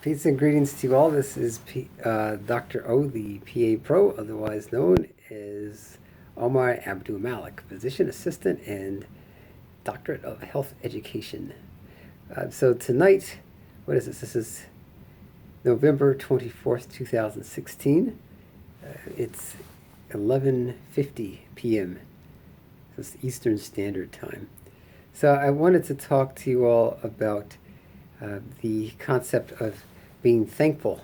Peace and greetings to you all. This is Dr. O, the PA Pro, otherwise known as Omar Abdul Malik, physician assistant and doctorate of health education. So tonight, what is this? This is November 24th, 2016. It's 11:50 p.m. So it's Eastern Standard Time. So I wanted to talk to you all about the concept of being thankful.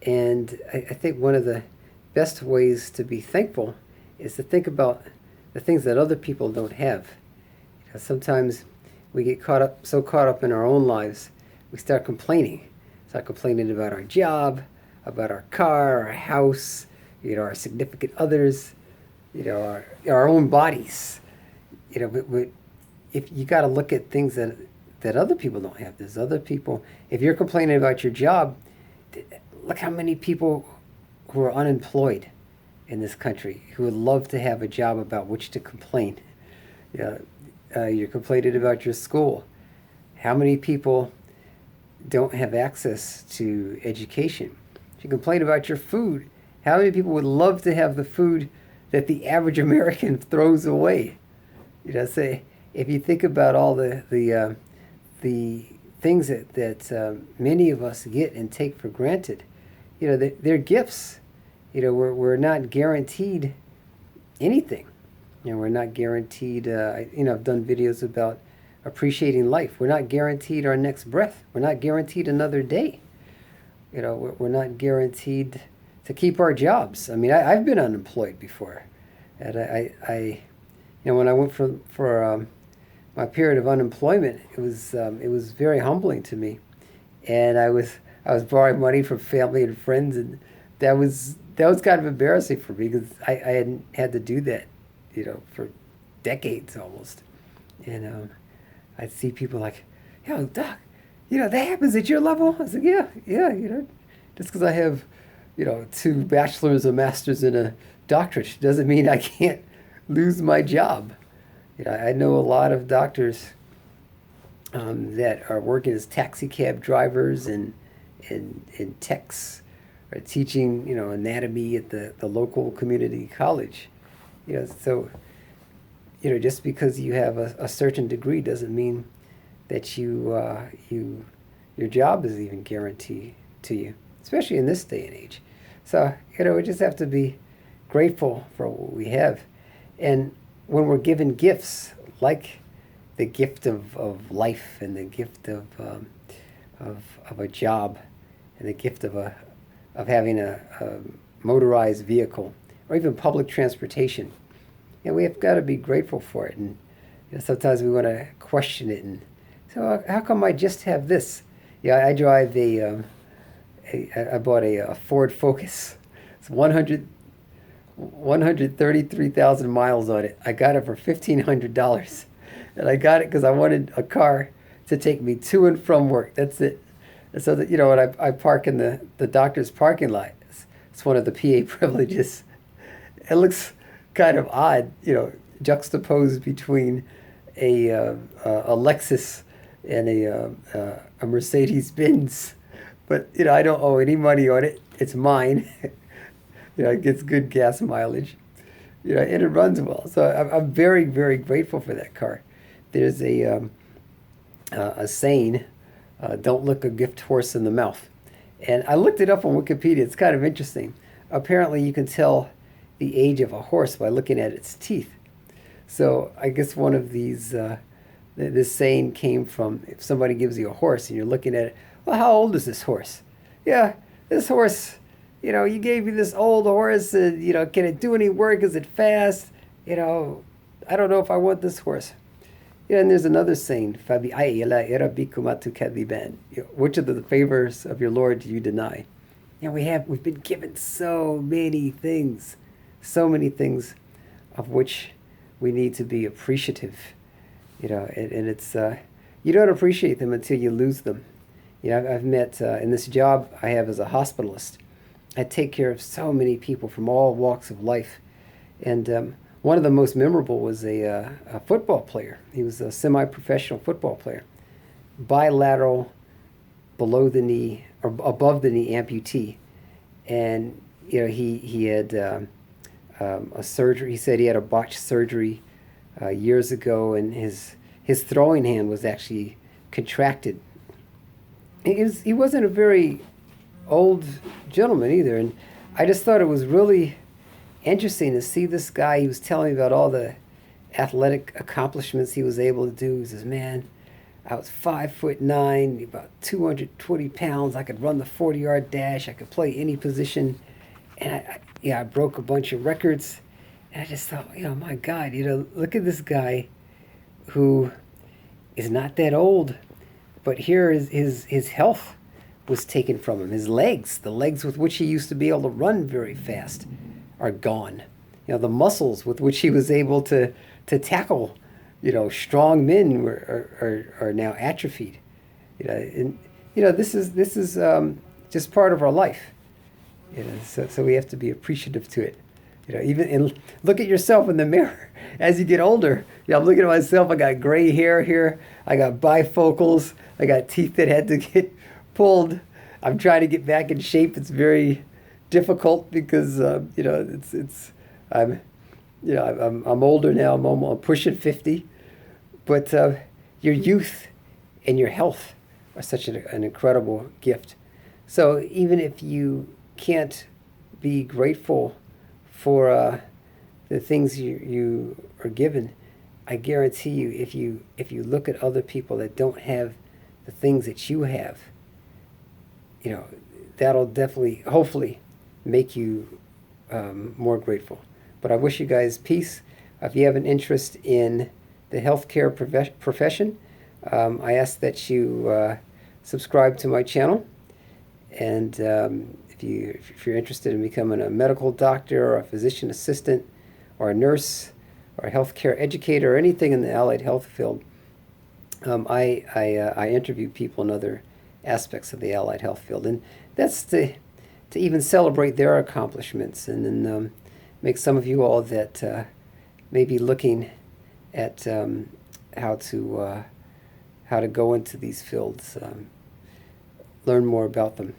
And I think one of the best ways to be thankful is to think about the things that other people don't have. Sometimes we get so caught up in our own lives, we start complaining. Start complaining about our job, about our car, our house, our significant others, our own bodies. But if you got to look at things that other people don't have. There's other people. If you're complaining about your job, look how many people who are unemployed in this country who would love to have a job about which to complain. You're complaining about your school. How many people don't have access to education? If you complain about your food, how many people would love to have the food that the average American throws away? Say if you think about all the things that many of us get and take for granted, they're gifts. We're not guaranteed anything. We're not guaranteed. I've done videos about appreciating life. We're not guaranteed our next breath. We're not guaranteed another day. We're not guaranteed to keep our jobs. I mean, I've been unemployed before, and when I went for my period of unemployment, it was very humbling to me, and I was borrowing money from family and friends, and that was kind of embarrassing for me because I hadn't had to do that, for decades almost, and I'd see people like, "Yo, doc, that happens at your level." I was like, "Yeah, just because I have, 2 bachelors, a master's, and a doctorate doesn't mean I can't lose my job." I know a lot of doctors that are working as taxi cab drivers and techs, or teaching anatomy at the local community college. So just because you have a certain degree doesn't mean that your job is even guaranteed to you, especially in this day and age. So we just have to be grateful for what we have, and when we're given gifts like the gift of life and the gift of a job and the gift of having a motorized vehicle or even public transportation, we have got to be grateful for it. And sometimes we want to question it, and so how come I just have this? I drive I bought a Ford Focus. It's 133,000 miles on it. I got it for $1,500, and I got it because I wanted a car to take me to and from work. That's it. And so that when I park in the doctor's parking lot, it's one of the PA privileges. It looks kind of odd, juxtaposed between a Lexus and a Mercedes Benz, but I don't owe any money on it. It's mine. It gets good gas mileage, and it runs well. So I'm very, very grateful for that car. There's a saying, "Don't look a gift horse in the mouth," and I looked it up on Wikipedia. It's kind of interesting. Apparently, you can tell the age of a horse by looking at its teeth. So I guess one of these, this saying came from, if somebody gives you a horse and you're looking at it, well, how old is this horse? Yeah, this horse. You gave me this old horse, and, can it do any work? Is it fast? I don't know if I want this horse. And there's another saying, which of the favors of your Lord do you deny? We've been given so many things of which we need to be appreciative, and it's, you don't appreciate them until you lose them. I've met, in this job I have as a hospitalist, I take care of so many people from all walks of life. And one of the most memorable was a football player. He was a semi-professional football player. Bilateral below the knee or above the knee amputee, and he had a surgery. He said he had a botched surgery years ago, and his throwing hand was actually contracted. He wasn't a very old gentleman either, and I just thought it was really interesting to see this guy. He was telling me about all the athletic accomplishments he was able to do. He says, "Man, I was 5'9", about 220 pounds. I could run the 40-yard dash. I could play any position, and I broke a bunch of records." And I just thought, my God, look at this guy who is not that old, but here is his health was taken from him. His legs, the legs with which he used to be able to run very fast, are gone. The muscles with which he was able to tackle, strong men are now atrophied. And this is just part of our life. So we have to be appreciative to it. Even and look at yourself in the mirror as you get older. I'm looking at myself. I got gray hair here. I got bifocals. I got teeth that had to get pulled. I'm trying to get back in shape. It's very difficult because I'm older now. I'm pushing 50, but your youth and your health are such an incredible gift. So even if you can't be grateful for the things you are given, I guarantee you, if you look at other people that don't have the things that you have, that'll definitely, hopefully, make you more grateful. But I wish you guys peace. If you have an interest in the healthcare profession, I ask that you subscribe to my channel. And if you're interested in becoming a medical doctor or a physician assistant or a nurse or a healthcare educator or anything in the allied health field, I interview people in other aspects of the allied health field, and that's to even celebrate their accomplishments, and then make some of you all that may be looking at how to go into these fields, learn more about them.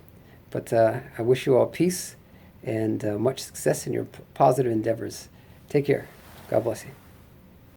But I wish you all peace and much success in your positive endeavors. Take care. God bless you.